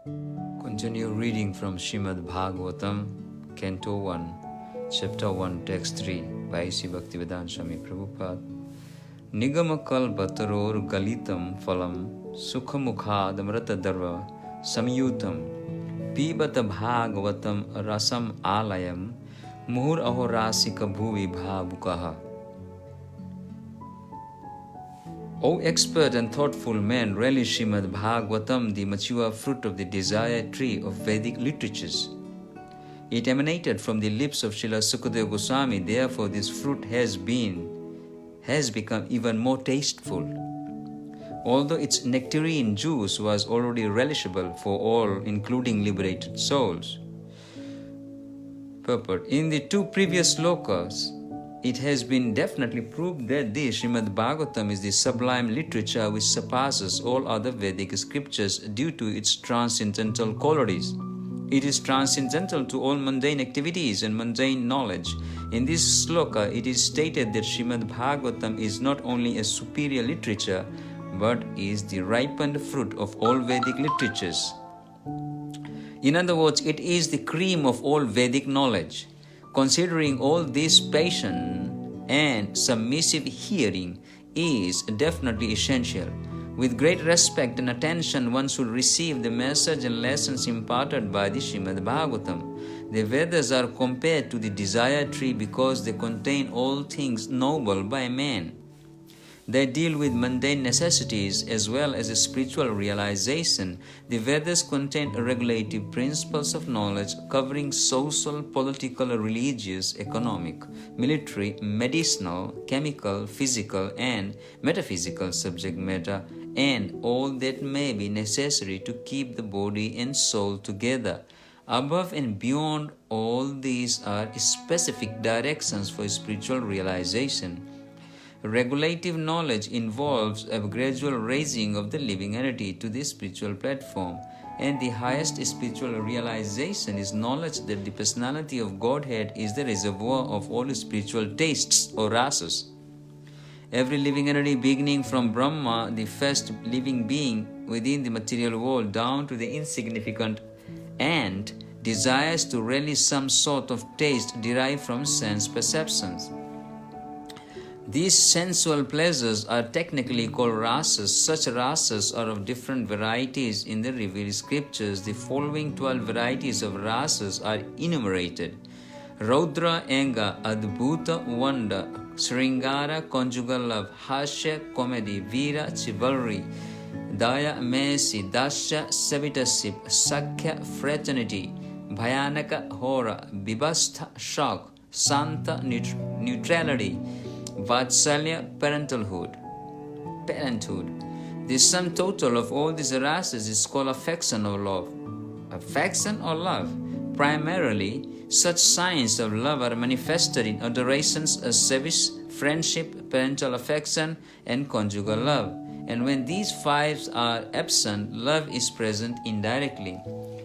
Continue reading from Srimad Bhagavatam, Canto 1, Chapter 1, Text 3, by Sri Bhaktivedanta Swami Prabhupada. Nigamakal Bataror Galitam Phalam Sukhamukhad Mratadarva Samyutam Pibata Bhagavatam Rasam Alayam Muhur Ahorasika Bhuvi Bhavukaha. O expert and thoughtful man, relish Srimad Bhagavatam, the mature fruit of the desired tree of Vedic literatures. It emanated from the lips of Srila Sukadeva Goswami, therefore this fruit has become even more tasteful. Although its nectarine juice was already relishable for all, including liberated souls. Purport. In the two previous slokas, it has been definitely proved that the Srimad Bhagavatam is the sublime literature which surpasses all other Vedic scriptures due to its transcendental qualities. It is transcendental to all mundane activities and mundane knowledge. In this sloka, it is stated that Srimad Bhagavatam is not only a superior literature, but is the ripened fruit of all Vedic literatures. In other words, it is the cream of all Vedic knowledge. Considering all this, patience and submissive hearing is definitely essential. With great respect and attention, one should receive the message and lessons imparted by the Srimad Bhagavatam. The Vedas are compared to the desired tree because they contain all things noble by man. They deal with mundane necessities as well as a spiritual realization. The Vedas contain regulative principles of knowledge covering social, political, religious, economic, military, medicinal, chemical, physical, and metaphysical subject matter, and all that may be necessary to keep the body and soul together. Above and beyond all these are specific directions for spiritual realization. Regulative knowledge involves a gradual raising of the living entity to the spiritual platform, and the highest spiritual realization is knowledge that the personality of Godhead is the reservoir of all spiritual tastes or rasas. Every living entity, beginning from Brahma, the first living being within the material world, down to the insignificant ant, desires to relish some sort of taste derived from sense perceptions. These sensual pleasures are technically called rasas. Such rasas are of different varieties in the revealed scriptures. The following 12 varieties of rasas are enumerated: Raudra, Anga, Adbhuta, Wonder, Sringara, Conjugal Love, Hasya, Comedy, Veera, Chivalry, Daya, Mercy, Dasya, Savitasip, Sakhya, Fraternity, Bhayanaka, Horror, Bibastha, Shock, Santa, Neutrality, Vatsalya, parenthood. The sum total of all these rasas is called affection or love. Affection or love. Primarily, such signs of love are manifested in adorations as service, friendship, parental affection, and conjugal love. And when these five are absent, love is present indirectly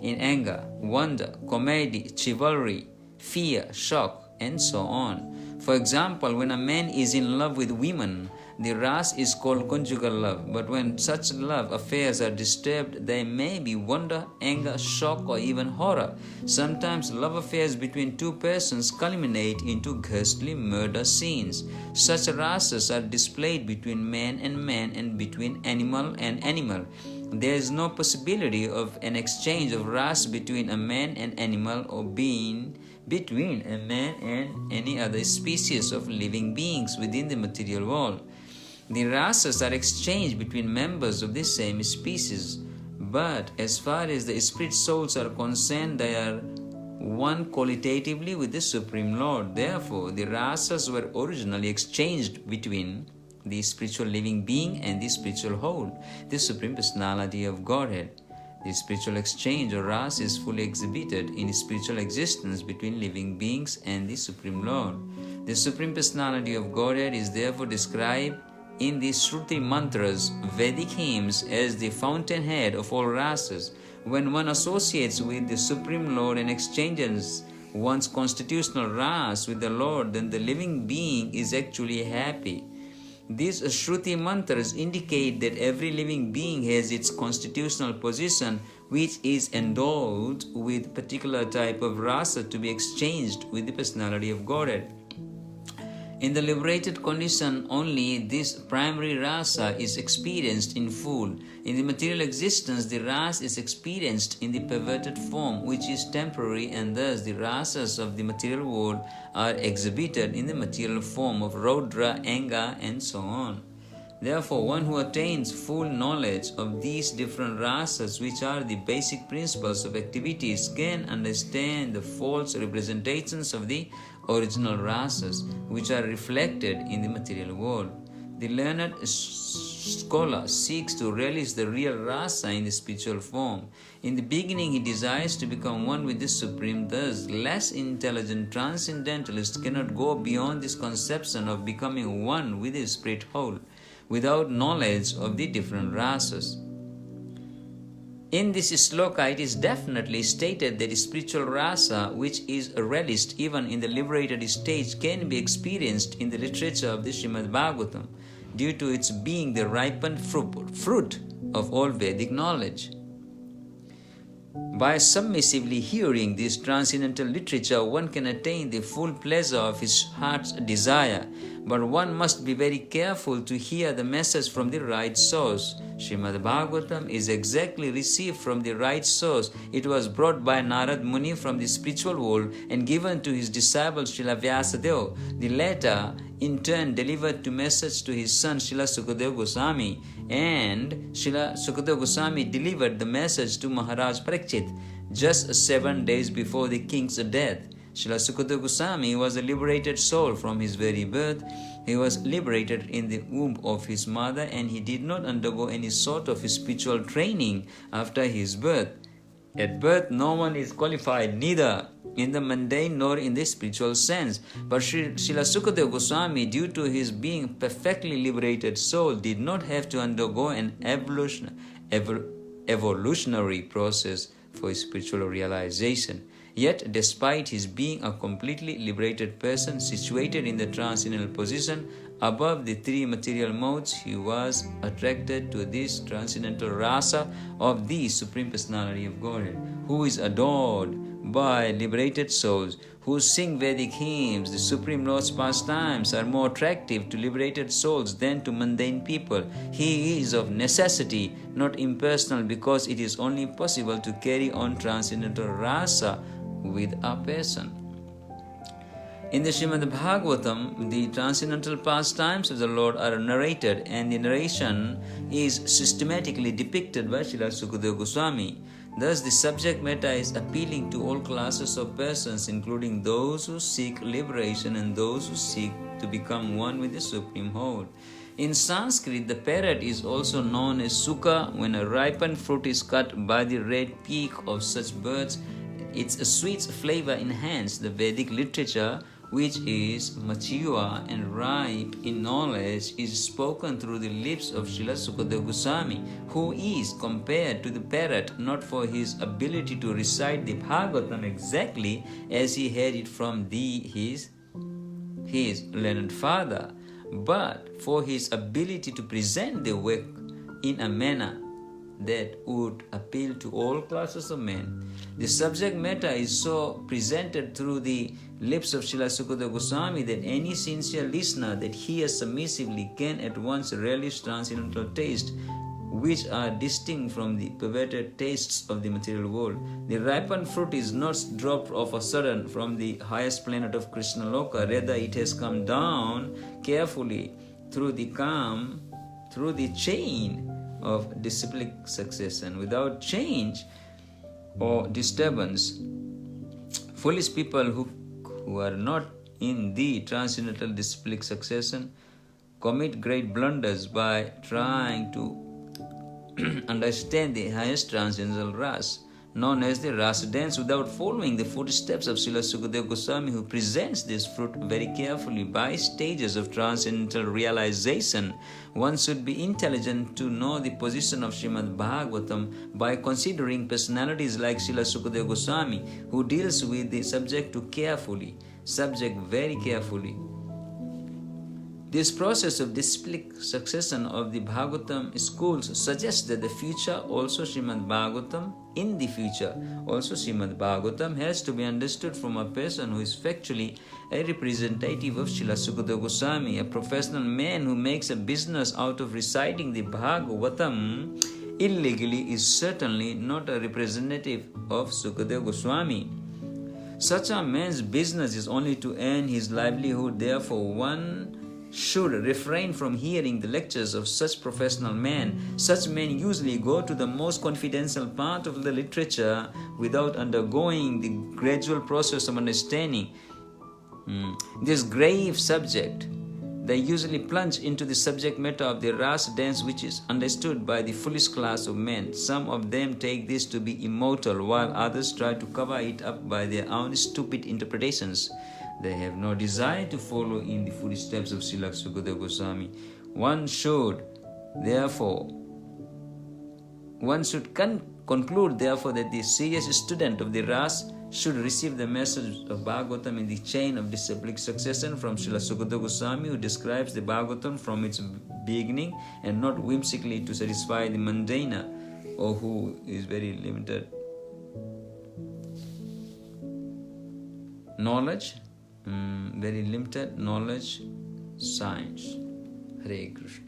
in anger, wonder, comedy, chivalry, fear, shock, and so on. For example, when a man is in love with women, the ras is called conjugal love. But when such love affairs are disturbed, there may be wonder, anger, shock, or even horror. Sometimes love affairs between two persons culminate into ghastly murder scenes. Such rasas are displayed between man and between animal and animal. There is no possibility of an exchange of ras between a man and animal or being between a man and any other species of living beings within the material world. The rasas are exchanged between members of the same species, but as far as the spirit souls are concerned, they are one qualitatively with the Supreme Lord. Therefore, the rasas were originally exchanged between the spiritual living being and the spiritual whole, the Supreme Personality of Godhead. The spiritual exchange or ras is fully exhibited in spiritual existence between living beings and the Supreme Lord. The Supreme Personality of Godhead is therefore described in the Shruti mantras, Vedic hymns, as the fountainhead of all rasas. When one associates with the Supreme Lord and exchanges one's constitutional ras with the Lord, then the living being is actually happy. These Shruti mantras indicate that every living being has its constitutional position, which is endowed with particular type of rasa to be exchanged with the personality of Godhead. In the liberated condition only, this primary rasa is experienced in full. In the material existence, the ras is experienced in the perverted form, which is temporary, and thus the rasas of the material world are exhibited in the material form of Raudra, Anga, and so on. Therefore, one who attains full knowledge of these different rasas, which are the basic principles of activities, can understand the false representations of the original rasas, which are reflected in the material world. The learned scholar seeks to realize the real rasa in the spiritual form. In the beginning, he desires to become one with the Supreme. Thus, less intelligent transcendentalists cannot go beyond this conception of becoming one with the spirit whole, without knowledge of the different rasas. In this sloka, it is definitely stated that spiritual rasa, which is relished even in the liberated stage, can be experienced in the literature of the Srimad Bhagavatam, due to its being the ripened fruit of all Vedic knowledge. By submissively hearing this transcendental literature, one can attain the full pleasure of his heart's desire, but one must be very careful to hear the message from the right source. Srimad Bhagavatam is exactly received from the right source. It was brought by Narad Muni from the spiritual world and given to his disciple Srila Vyasadeva. The latter, in turn, delivered the message to his son Srila Sukadeva Goswami, and Srila Sukadeva Goswami delivered the message to Maharaj Parikshit just 7 days before the king's death. Srila Sukadeva Goswami was a liberated soul from his very birth. He was liberated in the womb of his mother, and he did not undergo any sort of spiritual training after his birth. At birth, no one is qualified neither in the mundane nor in the spiritual sense. But Srila Sukadeva Goswami, due to his being perfectly liberated soul, did not have to undergo an evolutionary process for spiritual realization. Yet, despite his being a completely liberated person situated in the transcendental position above the three material modes, he was attracted to this transcendental rasa of the Supreme Personality of Godhead, who is adored by liberated souls who sing Vedic hymns. The Supreme Lord's pastimes are more attractive to liberated souls than to mundane people. He is of necessity not impersonal, because it is only possible to carry on transcendental rasa with a person. In the Srimad Bhagavatam, the transcendental pastimes of the Lord are narrated, and the narration is systematically depicted by Srila Sukadeva Goswami. Thus, the subject matter is appealing to all classes of persons, including those who seek liberation and those who seek to become one with the Supreme Whole. In Sanskrit, the parrot is also known as Sukha. When a ripened fruit is cut by the red beak of such birds, its sweet flavor enhances the Vedic literature, which is mature and ripe in knowledge, is spoken through the lips of Srila Sukadeva Goswami, who is compared to the parrot not for his ability to recite the Bhagavatam exactly as he had it from his learned father, but for his ability to present the work in a manner that would appeal to all classes of men. The subject matter is so presented through the lips of Srila Sukadeva Goswami that any sincere listener that hears submissively can at once relish transcendental taste, which are distinct from the perverted tastes of the material world. The ripened fruit is not dropped of a sudden from the highest planet of Krishna Loka. Rather, it has come down carefully through the chain of disciplic succession. Without change or disturbance, foolish people who are not in the transcendental disciplic succession commit great blunders by trying to understand the highest transcendental ras, known as the rasa dance, without following the footsteps of Srila Sukadeva Goswami, who presents this fruit very carefully by stages of transcendental realization. One should be intelligent to know the position of Srimad Bhagavatam by considering personalities like Srila Sukadeva Goswami, who deals with the subject very carefully. This process of disciplic succession of the Bhagavatam schools suggests that the future also Srimad Bhagavatam, in the future also Srimad Bhagavatam has to be understood from a person who is factually a representative of Srila Sukadeva Goswami, a professional man who makes a business out of reciting the Bhagavatam illegally is certainly not a representative of Sukadeva Goswami. Such a man's business is only to earn his livelihood, therefore one should refrain from hearing the lectures of such professional men. Such men usually go to the most confidential part of the literature without undergoing the gradual process of understanding this grave subject. They usually plunge into the subject matter of the ras dance, which is understood by the foolish class of men. Some of them take this to be immortal, while others try to cover it up by their own stupid interpretations. They have no desire to follow in the footsteps of Srila Sukadeva Goswami. One should conclude therefore that the serious student of the Ras should receive the message of Bhagavatam in the chain of disciplic succession from Srila Sukadeva Goswami, who describes the Bhagavatam from its beginning and not whimsically to satisfy the mundane or who is very limited knowledge. Very limited knowledge, science. Hare Krishna.